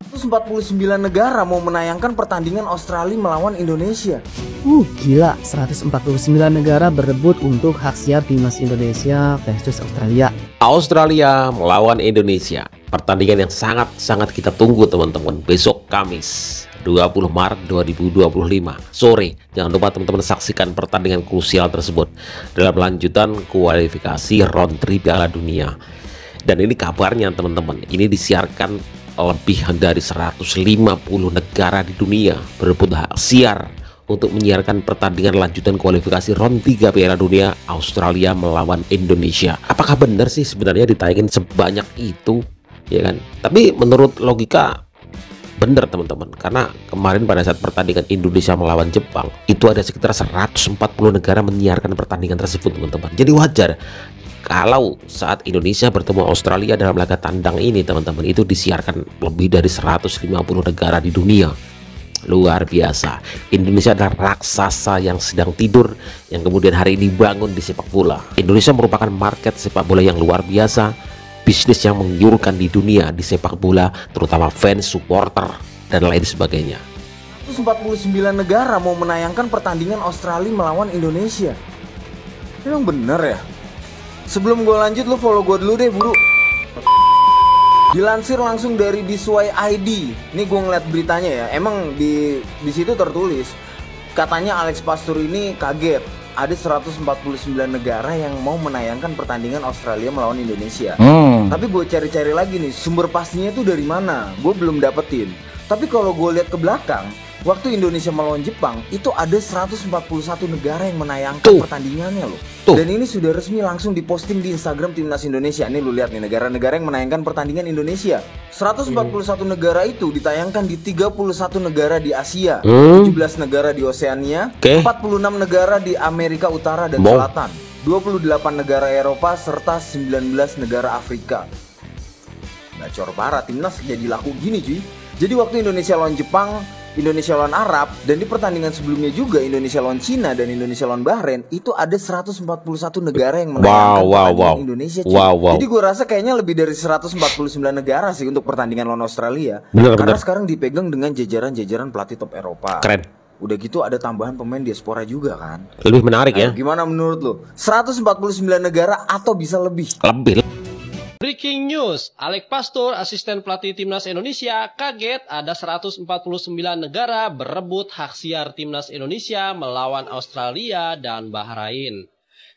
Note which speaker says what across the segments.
Speaker 1: 149 negara mau menayangkan pertandingan Australia melawan Indonesia.
Speaker 2: Gila, 149 negara berebut untuk hak siar timnas Indonesia versus Australia.
Speaker 3: Australia melawan Indonesia. Pertandingan yang sangat kita tunggu teman-teman. Besok Kamis 20 Maret 2025 sore. Jangan lupa teman-teman saksikan pertandingan krusial tersebut dalam lanjutan kualifikasi round 3 Piala Dunia. Dan ini kabarnya teman-teman, ini disiarkan lebih dari 150 negara di dunia berebut hak siar untuk menyiarkan pertandingan lanjutan kualifikasi round 3 Piala Dunia Australia melawan Indonesia. Apakah benar sih sebenarnya ditayangin sebanyak itu, ya kan? Tapi menurut logika benar teman-teman, karena kemarin pada saat pertandingan Indonesia melawan Jepang itu ada sekitar 140 negara menyiarkan pertandingan tersebut teman-teman. Jadi wajar kalau saat Indonesia bertemu Australia dalam laga tandang ini teman-teman, itu disiarkan lebih dari 150 negara di dunia. Luar biasa. Indonesia adalah raksasa yang sedang tidur, yang kemudian hari ini bangun di sepak bola. Indonesia merupakan market sepak bola yang luar biasa, bisnis yang menggiurkan di dunia di sepak bola, terutama fans, supporter, dan lain sebagainya.
Speaker 1: 149 negara mau menayangkan pertandingan Australia melawan Indonesia. Emang bener ya? Sebelum gue lanjut, lo follow gue dulu deh buru. Dilansir langsung dari Disway ID. Ini gue ngeliat beritanya ya. Emang di situ tertulis katanya Alex Pastur ini kaget ada 149 negara yang mau menayangkan pertandingan Australia melawan Indonesia. Tapi gue cari-cari lagi nih, sumber pastinya tuh dari mana? Gue belum dapetin. Tapi kalau gue lihat ke belakang, waktu Indonesia melawan Jepang itu ada 141 negara yang menayangkan pertandingannya loh. Dan ini sudah resmi langsung diposting di Instagram Timnas Indonesia. Nih lu lihat nih, negara-negara yang menayangkan pertandingan Indonesia. 141 negara itu ditayangkan di 31 negara di Asia, 17 negara di Oseania, 46 negara di Amerika Utara dan Selatan, 28 negara Eropa, serta 19 negara Afrika. Gacor parah, timnas jadi laku gini cuy. Jadi waktu Indonesia lawan Jepang, Indonesia lawan Arab, dan di pertandingan sebelumnya juga Indonesia lawan Cina dan Indonesia lawan Bahrain, itu ada 141 negara yang menayangkan pertandingan Indonesia. Jadi gue rasa kayaknya lebih dari 149 negara sih untuk pertandingan lawan Australia. Karena sekarang dipegang dengan jajaran-jajaran pelatih top Eropa.
Speaker 3: Keren.
Speaker 1: Udah gitu ada tambahan pemain diaspora juga kan.
Speaker 3: Lebih menarik ya.
Speaker 1: Gimana menurut lo? 149 negara atau bisa lebih?
Speaker 3: Lebih.
Speaker 4: Breaking news, Alex Pastur, asisten pelatih Timnas Indonesia, kaget ada 149 negara berebut hak siar Timnas Indonesia melawan Australia dan Bahrain.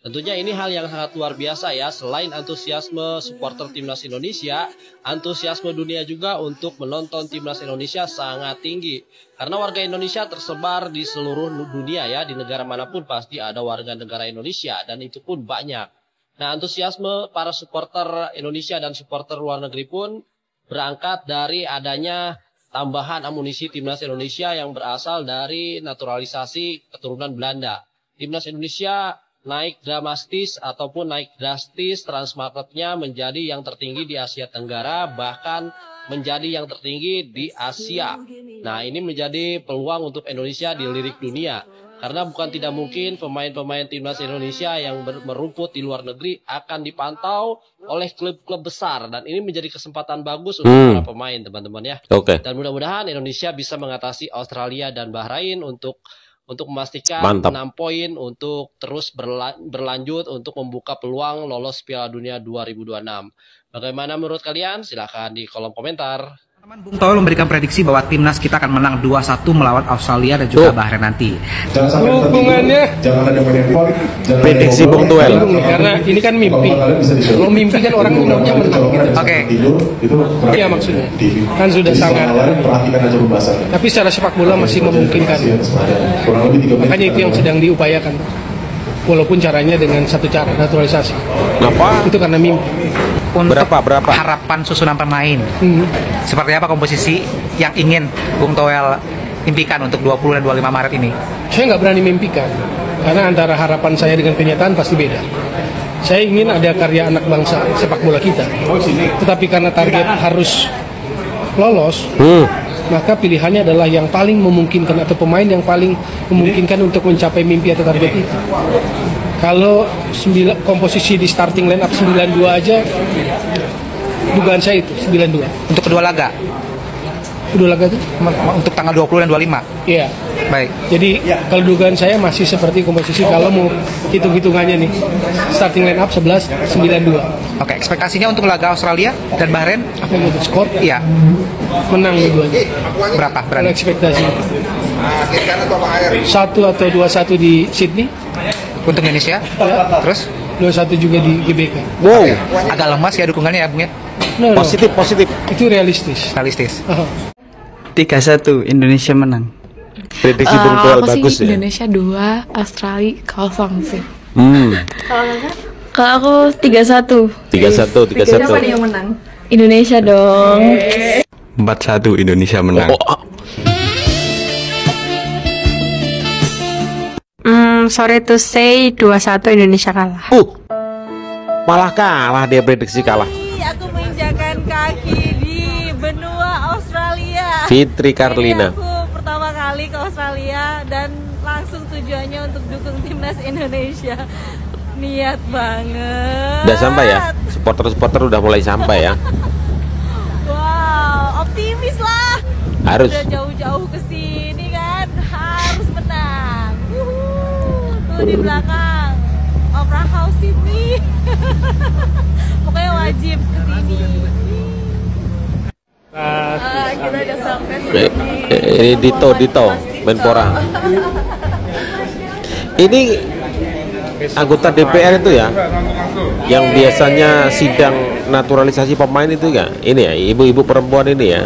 Speaker 4: Tentunya ini hal yang sangat luar biasa ya. Selain antusiasme supporter Timnas Indonesia, antusiasme dunia juga untuk menonton Timnas Indonesia sangat tinggi. Karena warga Indonesia tersebar di seluruh dunia ya, di negara manapun pasti ada warga negara Indonesia dan itu pun banyak. Nah, antusiasme para supporter Indonesia dan supporter luar negeri pun berangkat dari adanya tambahan amunisi Timnas Indonesia yang berasal dari naturalisasi keturunan Belanda. Timnas Indonesia naik drastis transmarketnya menjadi yang tertinggi di Asia Tenggara, bahkan menjadi yang tertinggi di Asia. Nah, ini menjadi peluang untuk Indonesia dilirik dunia. Karena bukan tidak mungkin pemain-pemain Timnas Indonesia yang merumput di luar negeri akan dipantau oleh klub-klub besar. Dan ini menjadi kesempatan bagus untuk para pemain teman-teman ya. Dan mudah-mudahan Indonesia bisa mengatasi Australia dan Bahrain untuk memastikan 6 poin untuk terus berlanjut untuk membuka peluang lolos Piala Dunia 2026. Bagaimana menurut kalian? Silahkan di kolom komentar.
Speaker 5: Bung Toel memberikan prediksi bahwa timnas kita akan menang 2-1 melawan Australia dan juga Bahrain nanti.
Speaker 6: Hubungannya
Speaker 3: prediksi Bung Toel
Speaker 6: karena ini kan mimpi. Kalau mimpi kan orang maunya menang gitu.
Speaker 5: Oke.
Speaker 6: Iya maksudnya. Kan sudah sangat. Tapi secara sepak bola masih memungkinkan. Makanya itu yang sedang diupayakan. Walaupun caranya dengan satu cara, naturalisasi.
Speaker 3: Kenapa?
Speaker 6: Itu karena mimpi.
Speaker 5: Untuk
Speaker 3: berapa
Speaker 5: harapan susunan pemain, seperti apa komposisi yang ingin Bung Toel impikan untuk 20 dan 25 Maret ini?
Speaker 6: Saya nggak berani mimpikan, karena antara harapan saya dengan kenyataan pasti beda. Saya ingin ada karya anak bangsa sepak bola kita, tetapi karena target harus lolos, maka pilihannya adalah yang paling memungkinkan atau pemain yang paling memungkinkan untuk mencapai mimpi atau target itu. Kalau komposisi di starting line up 92 aja, dugaan saya itu 92.
Speaker 5: Untuk kedua laga?
Speaker 6: Kedua laga itu?
Speaker 5: Untuk tanggal 20 dan 25.
Speaker 6: Iya.
Speaker 5: Baik.
Speaker 6: Jadi kalau dugaan saya masih seperti komposisi kalau mau hitung-hitungannya nih. Starting line up 11 92.
Speaker 5: Oke, ekspektasinya untuk laga Australia dan Bahrain
Speaker 6: Apa yang untuk skor?
Speaker 5: iya
Speaker 6: Menang dua-duanya.
Speaker 5: berapa
Speaker 6: Kalau
Speaker 5: berani?
Speaker 6: ekspektasi 1 atau 2-1 di Sydney,
Speaker 5: Untuk Indonesia?
Speaker 6: ya,
Speaker 5: Terus
Speaker 6: 2-1 juga di GBK.
Speaker 1: Wow,
Speaker 5: agak lemas ya dukungannya ya Bung ya?
Speaker 6: No,
Speaker 1: positif positif.
Speaker 6: itu realistis.
Speaker 5: Realistis.
Speaker 7: 3-1 Indonesia menang.
Speaker 1: Prediksi Bung Toel
Speaker 8: aku
Speaker 1: bagus
Speaker 8: sih
Speaker 1: ya.
Speaker 8: Indonesia 2, Australia 0 sih.
Speaker 9: Kalau aku 3-1.
Speaker 1: 3-1
Speaker 9: Siapa nih yang menang? Indonesia dong.
Speaker 7: 4-1 Indonesia menang.
Speaker 9: Sorry to say 2-1 Indonesia kalah.
Speaker 3: Malah kalah dia, prediksi kalah.
Speaker 10: Aku menginjakan kaki di benua Australia.
Speaker 3: Fitri Karlina.
Speaker 10: Ini aku pertama kali ke Australia dan langsung tujuannya untuk dukung timnas Indonesia. Niat banget.
Speaker 3: Udah sampai ya? Supporter-supporter udah mulai sampai ya?
Speaker 10: Wow, optimis lah.
Speaker 3: Harus.
Speaker 10: Udah jauh-jauh ke sini kan, harus menang. Tuh di belakang Opera House Sydney. Pokoknya wajib ke sini. Kita udah sampai
Speaker 3: Ini Dito Menpora. Ini anggota DPR itu ya, yang biasanya sidang naturalisasi pemain itu ya. Ini ya, ibu-ibu perempuan ini ya.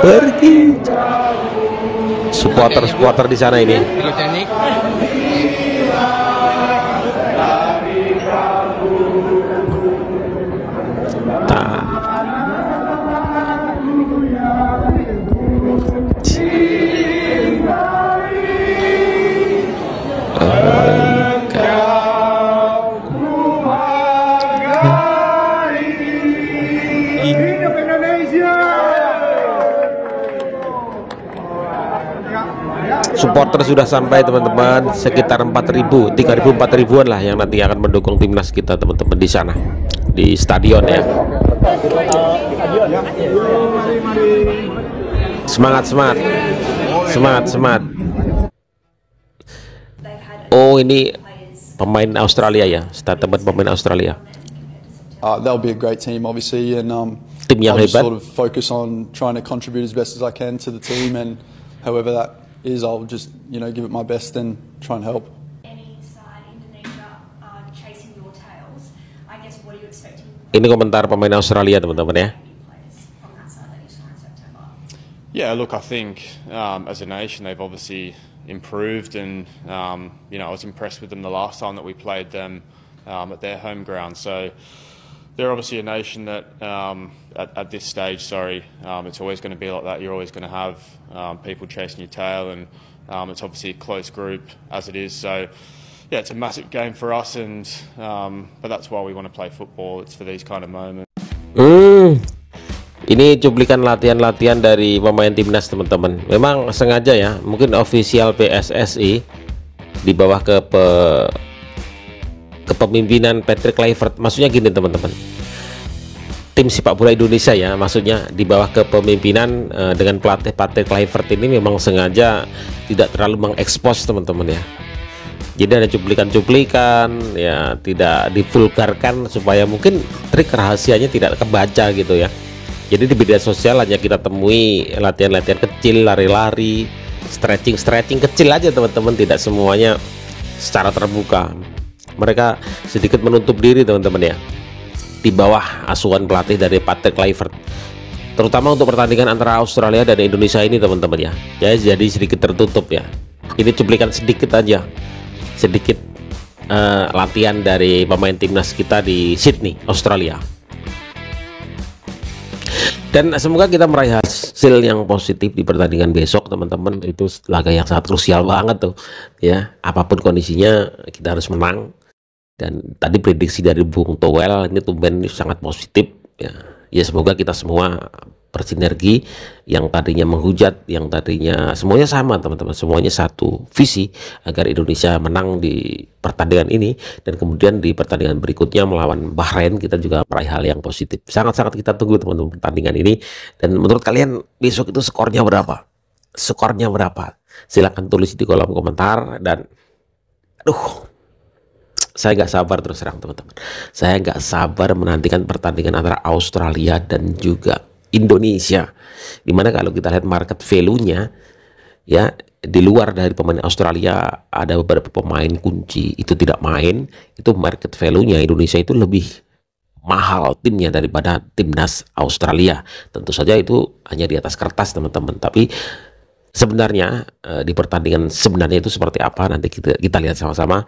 Speaker 3: Pergi. Supporter di sana ini. Supporter sudah sampai teman-teman, sekitar 4.000, 3.000, 4.000-an lah yang nanti akan mendukung timnas kita teman-teman di sana, di stadion ya. Semangat. Oh, ini pemain Australia ya, statement pemain Australia.
Speaker 11: They'll be a great team, obviously, and
Speaker 3: Tim yang
Speaker 11: I'll just
Speaker 3: hebat.
Speaker 11: sort of focus on trying to contribute as best as I can to the team, and however that is, I'll just give it my best and try and help.
Speaker 3: Ini komentar pemain Australia teman-teman ya.
Speaker 12: Yeah, look, I think as a nation they've obviously improved, and I was impressed with them the last time that we played them at their home ground. So they're obviously a nation that at this stage, it's always going to be like that. You're always going to have people chasing your tail, and it's obviously a close group as it is. So yeah, it's a massive game for us, and but that's why we want to play football. It's for these kind of moments.
Speaker 3: Ini cuplikan latihan-latihan dari pemain timnas teman-teman. Memang sengaja ya, mungkin official PSSI di bawah kepemimpinan Patrick Kluivert. Maksudnya gini teman-teman, tim sepak bola Indonesia ya, maksudnya di bawah kepemimpinan dengan pelatih Patrick Kluivert ini memang sengaja tidak terlalu mengekspos teman-teman ya. Jadi ada cuplikan-cuplikan ya, tidak divulgarkan supaya mungkin trik rahasianya tidak kebaca gitu ya. Jadi di media sosial hanya kita temui latihan-latihan kecil, lari-lari, stretching kecil aja teman-teman, tidak semuanya secara terbuka. Mereka sedikit menutup diri teman-teman ya, di bawah asuhan pelatih dari Patrick Kluivert, terutama untuk pertandingan antara Australia dan Indonesia ini teman-teman ya. Jadi sedikit tertutup ya. Ini cuplikan sedikit aja, sedikit latihan dari pemain timnas kita di Sydney, Australia. Dan semoga kita meraih hasil yang positif di pertandingan besok teman-teman. Itu laga yang sangat krusial banget tuh ya, apapun kondisinya kita harus menang. Dan tadi prediksi dari Bung Toel ini tumben sangat positif ya. Ya semoga kita semua bersinergi, yang tadinya menghujat, yang tadinya semuanya sama teman-teman, semuanya satu visi agar Indonesia menang di pertandingan ini, dan kemudian di pertandingan berikutnya melawan Bahrain kita juga meraih hal yang positif. Sangat-sangat kita tunggu teman-teman pertandingan ini. Dan menurut kalian besok itu skornya berapa? Skornya berapa? Silahkan tulis di kolom komentar. Dan saya nggak sabar terus terang teman-teman. Saya nggak sabar menantikan pertandingan antara Australia dan juga Indonesia. Dimana kalau kita lihat market value-nya ya, di luar dari pemain Australia ada beberapa pemain kunci itu tidak main, itu market value-nya Indonesia itu lebih mahal timnya daripada timnas Australia. Tentu saja itu hanya di atas kertas teman-teman, tapi sebenarnya di pertandingan sebenarnya itu seperti apa nanti kita lihat sama-sama.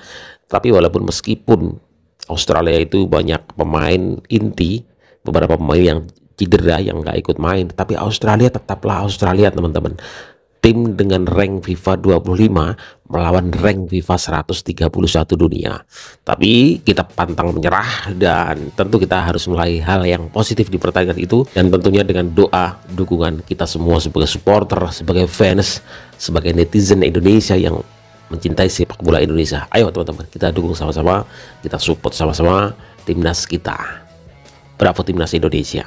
Speaker 3: Tapi walaupun meskipun Australia itu banyak pemain inti, beberapa pemain yang cedera yang nggak ikut main, tapi Australia tetaplah Australia teman-teman. Tim dengan rank FIFA 25 melawan rank FIFA 131 dunia. Tapi kita pantang menyerah, dan tentu kita harus mulai hal yang positif di pertandingan itu, dan tentunya dengan doa dukungan kita semua sebagai supporter, sebagai fans, sebagai netizen Indonesia yang mencintai sepak bola Indonesia. Ayo teman-teman, kita dukung sama-sama, kita support sama-sama timnas kita. Bravo timnas Indonesia.